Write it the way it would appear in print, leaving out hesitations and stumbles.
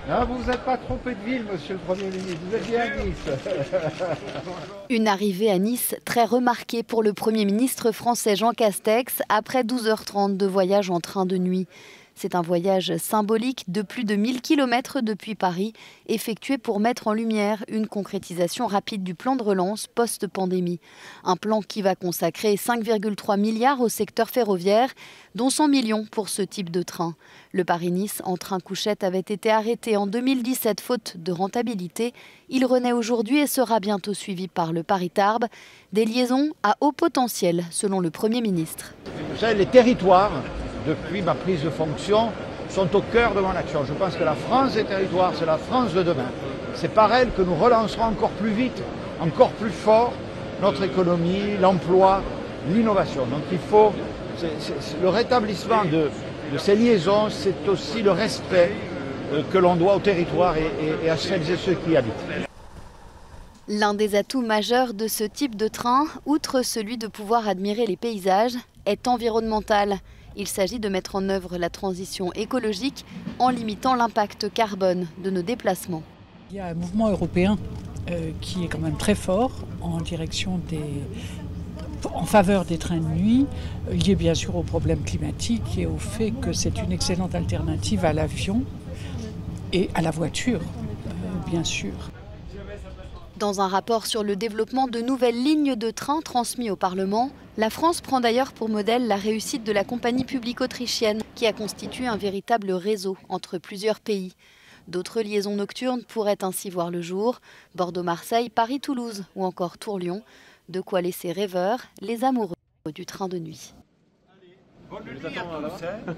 Non, vous vous êtes pas trompé de ville, monsieur le Premier ministre, vous êtes bien à Nice. Une arrivée à Nice très remarquée pour le Premier ministre français Jean Castex après 12h30 de voyage en train de nuit. C'est un voyage symbolique de plus de 1000 km depuis Paris, effectué pour mettre en lumière une concrétisation rapide du plan de relance post-pandémie. Un plan qui va consacrer 5,3 milliards au secteur ferroviaire, dont 100 millions pour ce type de train. Le Paris-Nice en train couchette avait été arrêté en 2017 faute de rentabilité. Il renaît aujourd'hui et sera bientôt suivi par le Paris-Tarbes. Des liaisons à haut potentiel, selon le Premier ministre. Vous savez, les territoires, depuis ma prise de fonction, sont au cœur de mon action. Je pense que la France des territoires, c'est la France de demain. C'est par elle que nous relancerons encore plus vite, encore plus fort notre économie, l'emploi, l'innovation. Donc il faut, le rétablissement de ces liaisons, c'est aussi le respect que l'on doit aux territoires et à celles et ceux qui y habitent. L'un des atouts majeurs de ce type de train, outre celui de pouvoir admirer les paysages, est environnemental. Il s'agit de mettre en œuvre la transition écologique en limitant l'impact carbone de nos déplacements. Il y a un mouvement européen qui est quand même très fort en faveur des trains de nuit, lié bien sûr au problème climatique et au fait que c'est une excellente alternative à l'avion et à la voiture, bien sûr. Dans un rapport sur le développement de nouvelles lignes de train transmis au Parlement, la France prend d'ailleurs pour modèle la réussite de la compagnie publique autrichienne qui a constitué un véritable réseau entre plusieurs pays. D'autres liaisons nocturnes pourraient ainsi voir le jour, Bordeaux-Marseille, Paris-Toulouse ou encore Tours-Lyon, de quoi laisser rêveurs les amoureux du train de nuit. Bonne nuit à tous.